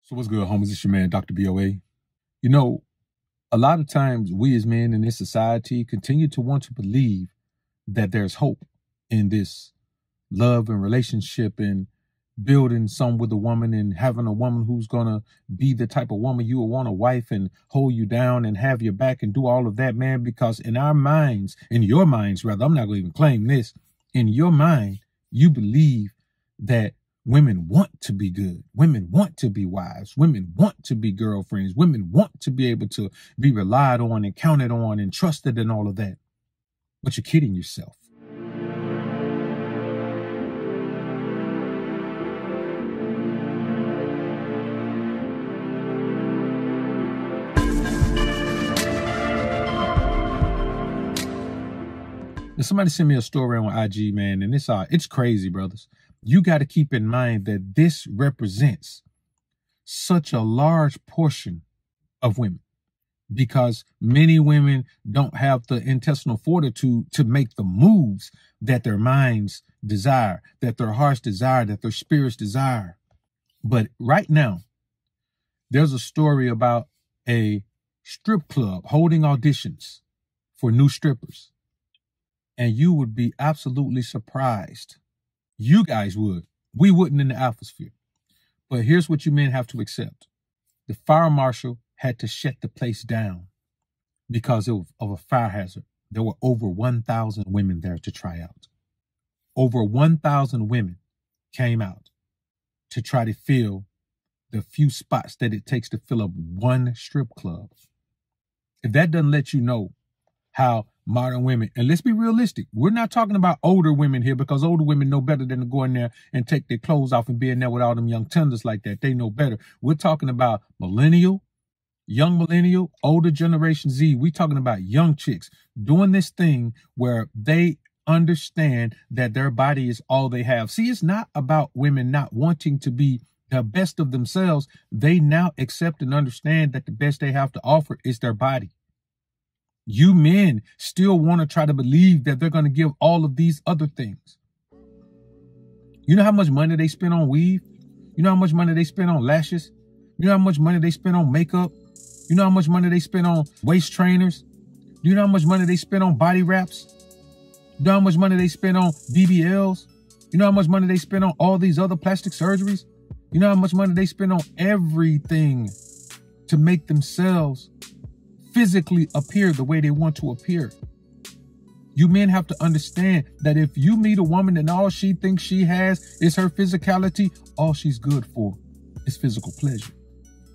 So what's good, homies? It's your man, Dr. BOA. You know, a lot of times we as men in this society continue to want to believe that there's hope in this love and relationship and building some with a woman and having a woman who's going to be the type of woman you would want a wife and hold you down and have your back and do all of that, man, because in our minds, in your minds, rather, I'm not going to even claim this, in your mind, you believe that women want to be good. Women want to be wives. Women want to be girlfriends. Women want to be able to be relied on and counted on and trusted and all of that. But you're kidding yourself. Now, somebody sent me a story on IG, man, and it's crazy, brothers. You got to keep in mind that this represents such a large portion of women because many women don't have the intestinal fortitude to make the moves that their minds desire, that their hearts desire, that their spirits desire. But right now, there's a story about a strip club holding auditions for new strippers. And you would be absolutely surprised. You guys would. We wouldn't in the atmosphere. But here's what you men have to accept. The fire marshal had to shut the place down because of a fire hazard. There were over 1,000 women there to try out. Over 1,000 women came out to try to fill the few spots that it takes to fill up one strip club. If that doesn't let you know how modern women, and let's be realistic, we're not talking about older women here because older women know better than to go in there and take their clothes off and be in there with all them young tenders like that. They know better. We're talking about millennial, young millennial, older generation Z. We're talking about young chicks doing this thing where they understand that their body is all they have. See, it's not about women not wanting to be the best of themselves. They now accept and understand that the best they have to offer is their body. You men still want to try to believe that they're going to give all of these other things. You know how much money they spend on weave? You know how much money they spend on lashes? You know how much money they spend on makeup? You know how much money they spend on waist trainers? Do you know how much money they spend on body wraps? You know how much money they spend on BBLs? You know how much money they spend on all these other plastic surgeries? You know how much money they spend on everything to make themselves physically appear the way they want to appear. You men have to understand that if you meet a woman and all she thinks she has is her physicality, all she's good for is physical pleasure.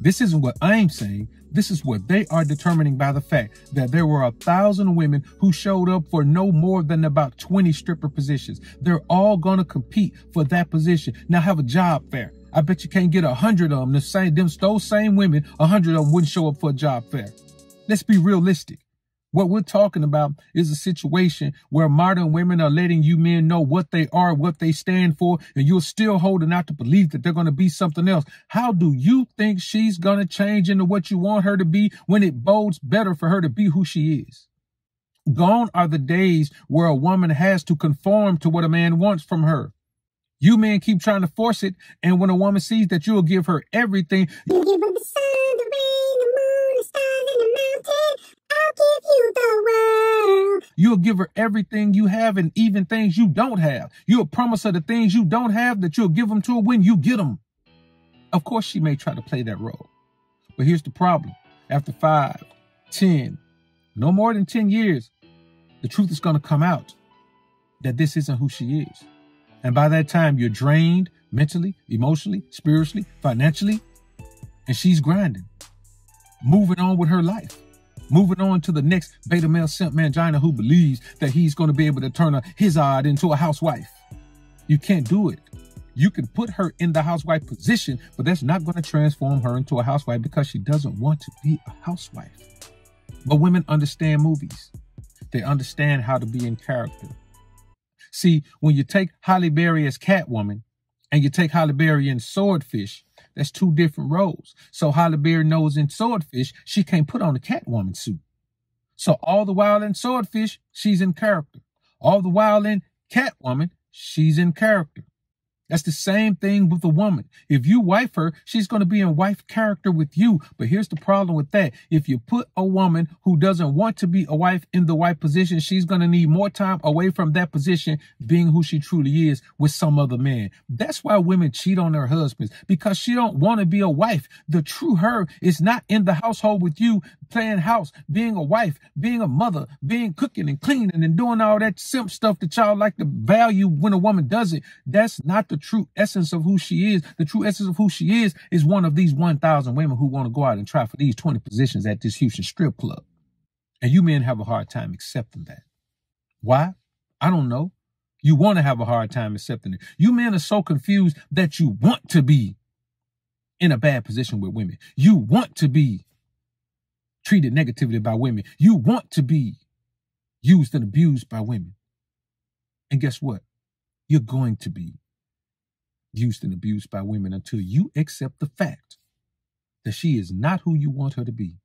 This isn't what I'm saying. This is what they are determining by the fact that there were 1,000 women who showed up for no more than about 20 stripper positions. They're all going to compete for that position. Now have a job fair. I bet you can't get 100 of them. Those same women, 100 of them wouldn't show up for a job fair. Let's be realistic. What we're talking about is a situation where modern women are letting you men know what they are, what they stand for, and you're still holding out to believe that they're going to be something else. How do you think she's going to change into what you want her to be when it bodes better for her to be who she is? Gone are the days where a woman has to conform to what a man wants from her. You men keep trying to force it, and when a woman sees that you'll give her everything, you give her the sun, the rain, the moon, the stars, and the mountain. I'll give you the world. You'll give her everything you have and even things you don't have. You'll promise her the things you don't have that you'll give them to her when you get them. Of course, she may try to play that role. But here's the problem. After 5, 10, no more than 10 years, the truth is going to come out that this isn't who she is. And by that time, you're drained mentally, emotionally, spiritually, financially, and she's grinding, moving on with her life, moving on to the next beta male simp mangina who believes that he's going to be able to turn his odd into a housewife. You can't do it. You can put her in the housewife position, but that's not going to transform her into a housewife because she doesn't want to be a housewife. But women understand movies. They understand how to be in character. See, when you take Halle Berry as Catwoman and you take Halle Berry in Swordfish, that's two different roles. So Halle Berry knows in Swordfish, she can't put on a Catwoman suit. So all the while in Swordfish, she's in character. All the while in Catwoman, she's in character. That's the same thing with a woman. If you wife her, she's going to be in wife character with you. But here's the problem with that. If you put a woman who doesn't want to be a wife in the wife position, she's going to need more time away from that position, being who she truly is with some other man. That's why women cheat on their husbands, because she don't want to be a wife. The true her is not in the household with you, playing house, being a wife, being a mother, being cooking and cleaning and doing all that simp stuff that y'all like to value when a woman does it. That's not the true essence of who she is. The true essence of who she is one of these 1,000 women who want to go out and try for these 20 positions at this Houston strip club. And you men have a hard time accepting that. Why? I don't know. You want to have a hard time accepting it. You men are so confused that you want to be in a bad position with women. You want to be treated negatively by women. You want to be used and abused by women. And guess what? You're going to be used and abused by women until you accept the fact that she is not who you want her to be.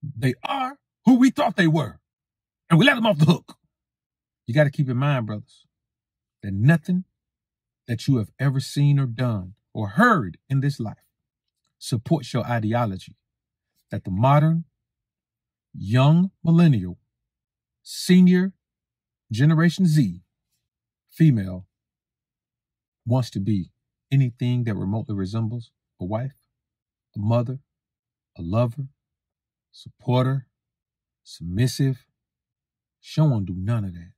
They are who we thought they were, and we let them off the hook. You got to keep in mind, brothers, that nothing that you have ever seen or done or heard in this life supports your ideology that the modern, young millennial, senior Generation Z female wants to be anything that remotely resembles a wife, a mother, a lover, supporter, submissive. She don't want to do none of that.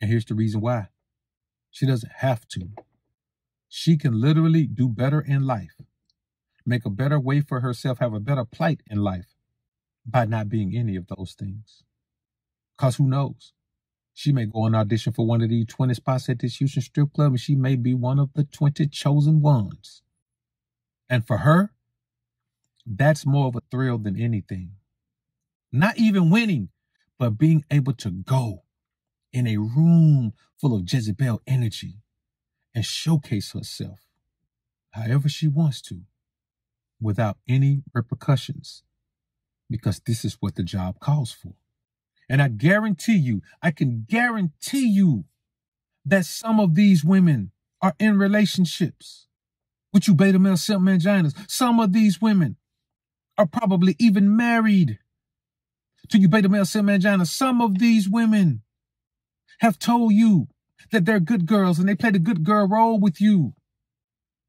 And here's the reason why. She doesn't have to. She can literally do better in life, make a better way for herself, have a better plight in life by not being any of those things. Because who knows? She may go and audition for one of these 20 spots at this Houston strip club, and she may be one of the 20 chosen ones. And for her, that's more of a thrill than anything. Not even winning, but being able to go in a room full of Jezebel energy and showcase herself however she wants to without any repercussions, because this is what the job calls for. And I can guarantee you that some of these women are in relationships with you beta male simp manginas. Some of these women are probably even married to you beta male simp manginas. Some of these women have told you that they're good girls and they play the good girl role with you.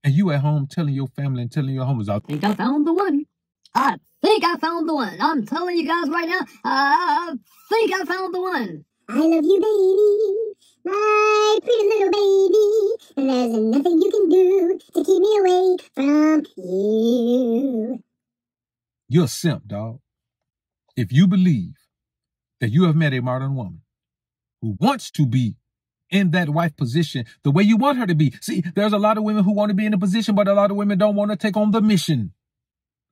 And you at home telling your family and telling your homies, I think I found the one. I think I found the one. I'm telling you guys right now, I think I found the one. I love you, baby, my pretty little baby, and there's nothing you can do to keep me away from you. You're a simp, dog. If you believe that you have met a modern woman who wants to be in that wife position the way you want her to be. See, there's a lot of women who want to be in a position, but a lot of women don't want to take on the mission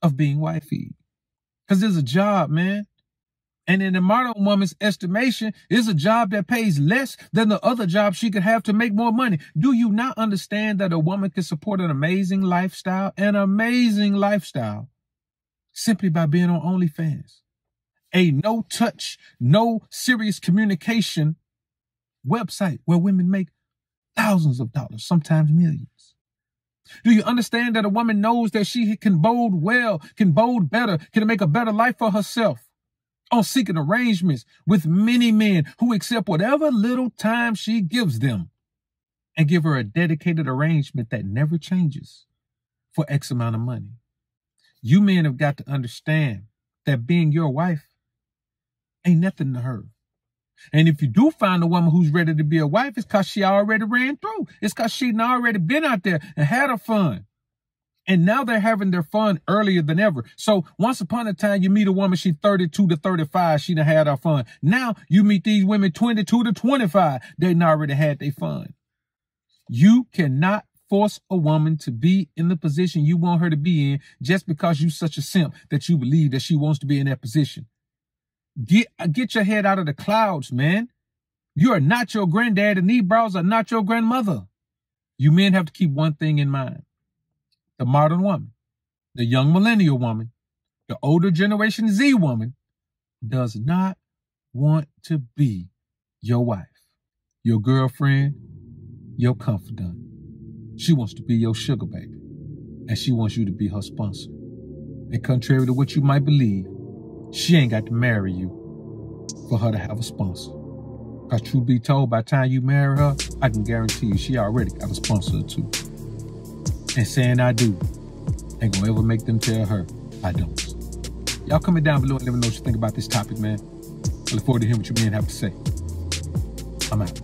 of being wifey. Because there's a job, man. And in a modern woman's estimation, it's a job that pays less than the other job she could have to make more money. Do you not understand that a woman can support an amazing lifestyle simply by being on OnlyFans? A no-touch, no serious communication website where women make thousands of dollars, sometimes millions. Do you understand that a woman knows that she can bode well, can bode better, can make a better life for herself on seeking arrangements with many men who accept whatever little time she gives them and give her a dedicated arrangement that never changes for X amount of money? You men have got to understand that being your wife ain't nothing to her. And if you do find a woman who's ready to be a wife, it's because she already ran through. It's because she'd already been out there and had her fun. And now they're having their fun earlier than ever. So once upon a time, you meet a woman, she's 32 to 35, she done had her fun. Now you meet these women 22 to 25, they done already had their fun. You cannot force a woman to be in the position you want her to be in just because you're such a simp that you believe that she wants to be in that position. Get your head out of the clouds, man. You are not your granddad, and these bras are not your grandmother. You men have to keep one thing in mind. The modern woman, the young millennial woman, the older Generation Z woman does not want to be your wife, your girlfriend, your confidant. She wants to be your sugar baby, and she wants you to be her sponsor. And contrary to what you might believe, she ain't got to marry you for her to have a sponsor. Because truth be told, by the time you marry her, I can guarantee you she already got a sponsor too. And saying I do ain't gonna ever make them tell her I don't. Y'all comment down below and let me know what you think about this topic, man. I look forward to hearing what you men have to say. I'm out.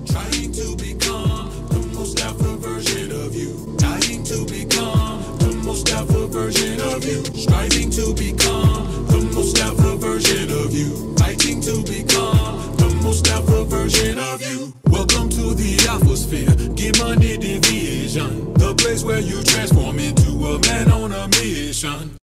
Trying to become the most alpha version of you. Dying to become the most alpha version of you. Striving to become the most alpha version of you. Fighting to become the most alpha version of you. Welcome to the Alphasphere. Get money division. The place where you transform into a man on a mission.